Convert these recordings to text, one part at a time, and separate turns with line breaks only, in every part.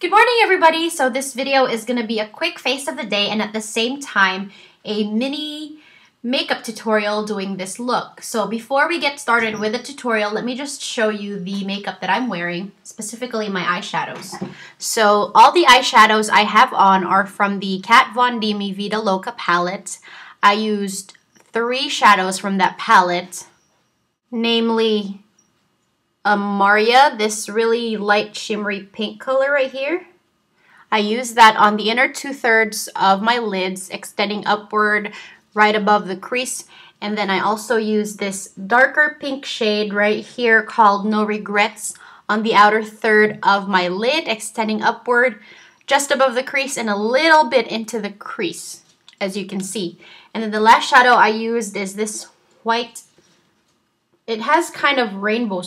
Good morning, everybody. So this video is going to be a quick face of the day and at the same time a mini makeup tutorial doing this look. So before we get started with the tutorial, let me just show you the makeup that I'm wearing, specifically my eyeshadows. So all the eyeshadows I have on are from the KVD MI Vida Loca palette. I used 3 shadows from that palette, namely Maria, this really light shimmery pink color right here. I use that on the inner 2/3 of my lids, extending upward right above the crease. And then I also use this darker pink shade right here called No Regrets on the outer third of my lid, extending upward just above the crease and a little bit into the crease, as you can see. And then the last shadow I used is this white. It has kind of rainbow,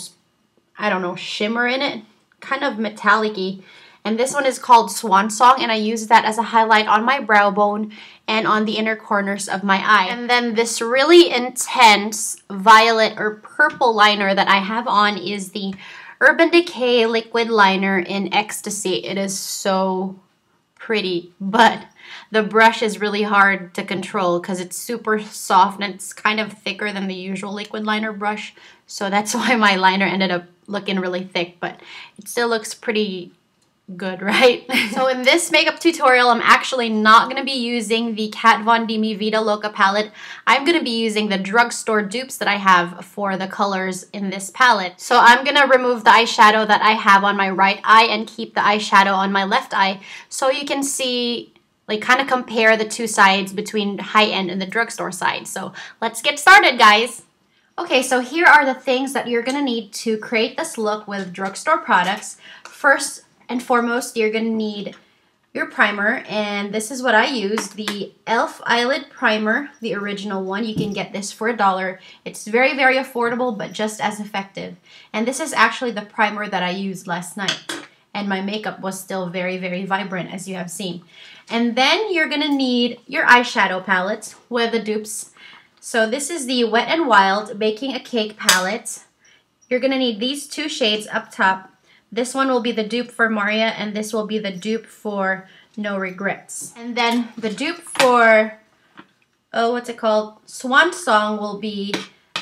I don't know, shimmer in it, kind of metallic-y. And this one is called Swan Song, and I use that as a highlight on my brow bone and on the inner corners of my eye. And then this really intense violet or purple liner that I have on is the Urban Decay liquid liner in Ecstasy. It is so pretty, but the brush is really hard to control because it's super soft and it's kind of thicker than the usual liquid liner brush. So that's why my liner ended up looking really thick, but it still looks pretty good, right? So in this makeup tutorial, I'm actually not going to be using the KVD MI Vida Loca palette. I'm going to be using the Drugstore dupes that I have for the colors in this palette. So I'm going to remove the eyeshadow that I have on my right eye and keep the eyeshadow on my left eye so you can see, like, kind of compare the two sides between high-end and the drugstore side. So let's get started, guys. Okay, so here are the things that you're going to need to create this look with drugstore products. First and foremost, you're going to need your primer, and this is what I use, the e.l.f. eyelid primer, the original one. You can get this for $1. It's very, very affordable, but just as effective. And this is actually the primer that I used last night, and my makeup was still very, very vibrant, as you have seen. And then you're going to need your eyeshadow palette with the dupes. So this is the Wet n Wild Baking a Cake palette. You're going to need these 2 shades up top. This one will be the dupe for Maria, and this will be the dupe for No Regrets. And then the dupe for, what's it called? Swan Song will be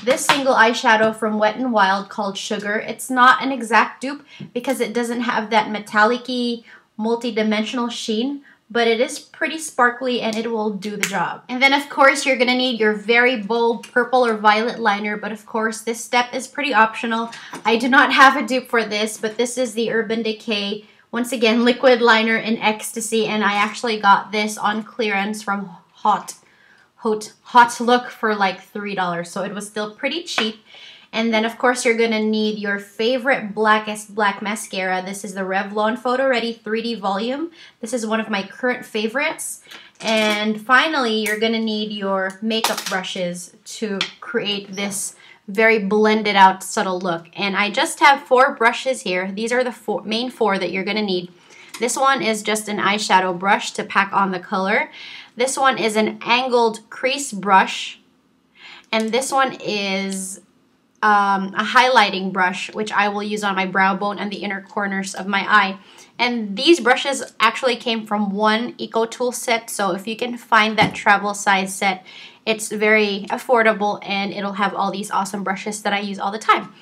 this single eyeshadow from Wet n Wild called Sugar. It's not an exact dupe because it doesn't have that metallic-y, multi-dimensional sheen, but it is pretty sparkly and it will do the job. And then of course you're gonna need your very bold purple or violet liner, but of course this step is pretty optional. I do not have a dupe for this, but this is the Urban Decay, once again, liquid liner in Ecstasy, and I actually got this on clearance from Hot Look for like $3, so it was still pretty cheap. And then, of course, you're going to need your favorite blackest black mascara. This is the Revlon Photo Ready 3D Volume. This is one of my current favorites. And finally, you're going to need your makeup brushes to create this very blended out subtle look. And I just have 4 brushes here. These are the main 4 that you're going to need. This one is just an eyeshadow brush to pack on the color. This one is an angled crease brush. And this one is a highlighting brush, which I will use on my brow bone and the inner corners of my eye. And these brushes actually came from one EcoTool set, so if you can find that travel size set, it's very affordable and it'll have all these awesome brushes that I use all the time.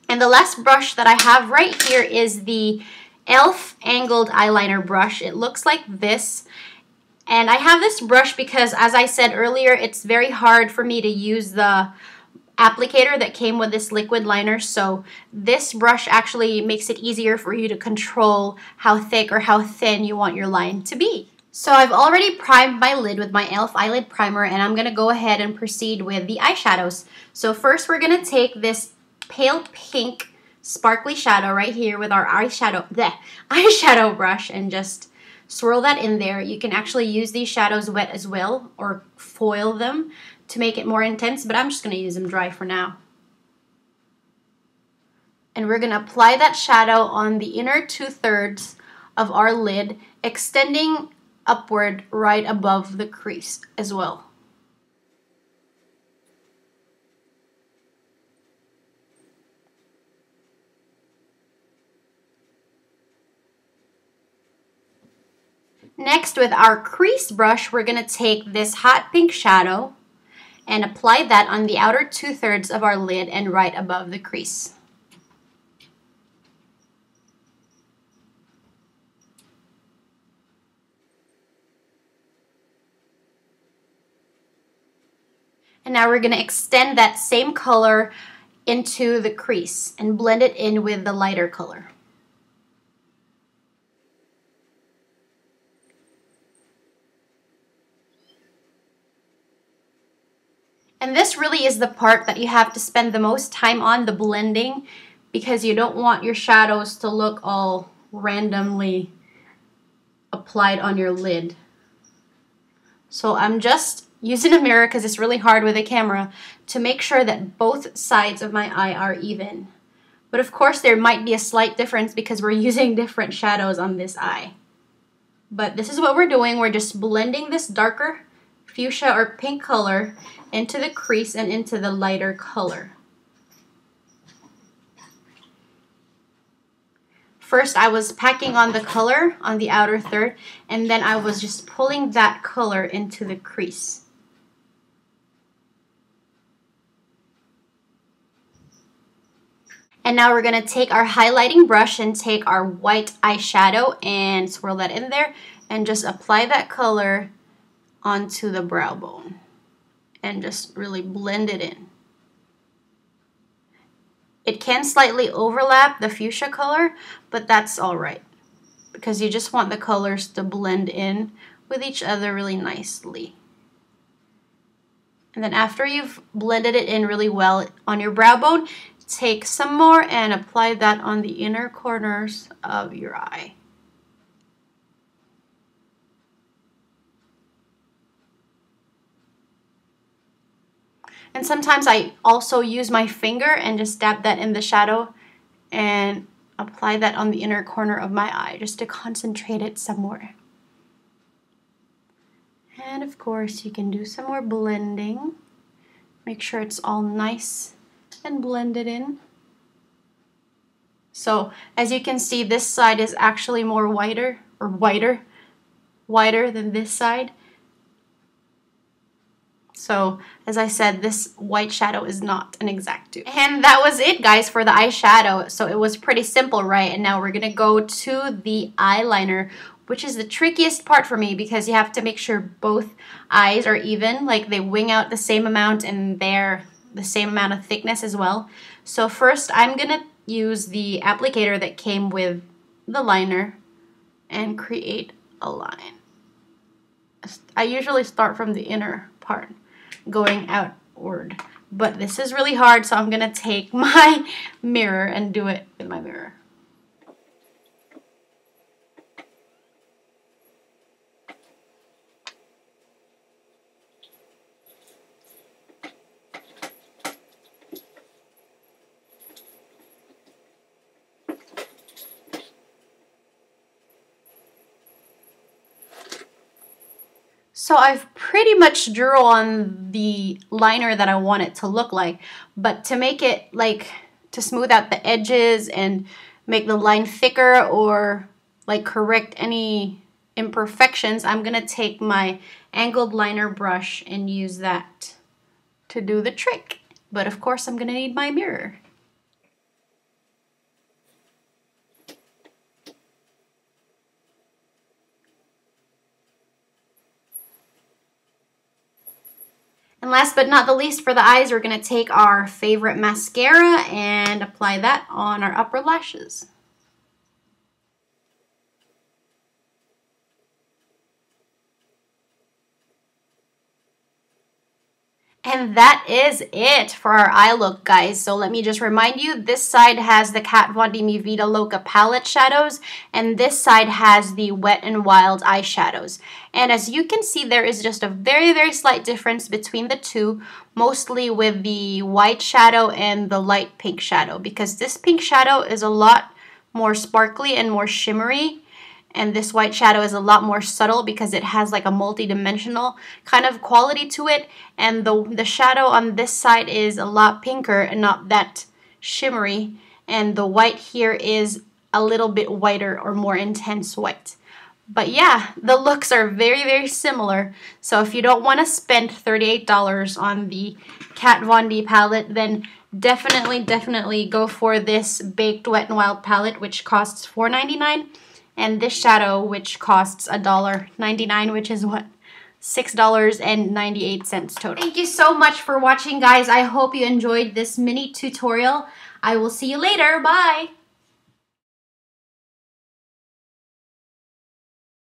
And the last brush that I have right here is the e.l.f. angled eyeliner brush. It looks like this. And I have this brush because, as I said earlier, it's very hard for me to use the applicator that came with this liquid liner, so this brush actually makes it easier for you to control how thick or how thin you want your line to be. So I've already primed my lid with my e.l.f. eyelid primer, and I'm going to go ahead and proceed with the eyeshadows. So first we're going to take this pale pink sparkly shadow right here with our eyeshadow brush and just swirl that in there. You can actually use these shadows wet as well or foil them to make it more intense, but I'm just going to use them dry for now. And we're going to apply that shadow on the inner 2/3 of our lid, extending upward right above the crease as well. Next, with our crease brush, we're going to take this hot pink shadow and apply that on the outer 2/3 of our lid and right above the crease. And now we're going to extend that same color into the crease and blend it in with the lighter color. And this really is the part that you have to spend the most time on, the blending, because you don't want your shadows to look all randomly applied on your lid. So I'm just using a mirror because it's really hard with a camera to make sure that both sides of my eye are even. But of course there might be a slight difference because we're using different shadows on this eye. But this is what we're doing. We're just blending this darker fuchsia or pink color into the crease and into the lighter color. First, I was packing on the color on the outer third, and then I was just pulling that color into the crease. And now we're going to take our highlighting brush and take our white eyeshadow and swirl that in there and just apply that color onto the brow bone and just really blend it in. It can slightly overlap the fuchsia color, but that's all right because you just want the colors to blend in with each other really nicely. And then after you've blended it in really well on your brow bone, take some more and apply that on the inner corners of your eye. And sometimes I also use my finger and just dab that in the shadow and apply that on the inner corner of my eye just to concentrate it somewhere. And of course you can do some more blending. Make sure it's all nice and blended in. So as you can see, this side is actually more whiter than this side. So as I said, this white shadow is not an exact dupe. And that was it, guys, for the eyeshadow. So it was pretty simple, right? And now we're gonna go to the eyeliner, which is the trickiest part for me because you have to make sure both eyes are even, like they wing out the same amount and they're the same amount of thickness as well. So first I'm gonna use the applicator that came with the liner and create a line. I usually start from the inner part going outward, but this is really hard, so I'm gonna take my mirror and do it with my mirror. So I've pretty much drew on the liner that I want it to look like, but to make it like, to smooth out the edges and make the line thicker or like correct any imperfections, I'm gonna take my angled liner brush and use that to do the trick. But of course I'm gonna need my mirror. And last but not the least, for the eyes, we're going to take our favorite mascara and apply that on our upper lashes. And that is it for our eye look, guys. So let me just remind you, this side has the KVD MI Vida Loca palette shadows, and this side has the Wet n Wild eyeshadows. And as you can see, there is just a very, very slight difference between the two, mostly with the white shadow and the light pink shadow, because this pink shadow is a lot more sparkly and more shimmery. And this white shadow is a lot more subtle because it has like a multi-dimensional kind of quality to it. And the shadow on this side is a lot pinker and not that shimmery. And the white here is a little bit whiter or more intense white. But yeah, the looks are very, very similar. So if you don't want to spend $38 on the Kat Von D palette, then definitely go for this Baked Wet n Wild palette, which costs $4.99, and this shadow, which costs $1.99, which is what? $6.98 total. Thank you so much for watching, guys. I hope you enjoyed this mini tutorial. I will see you later. Bye!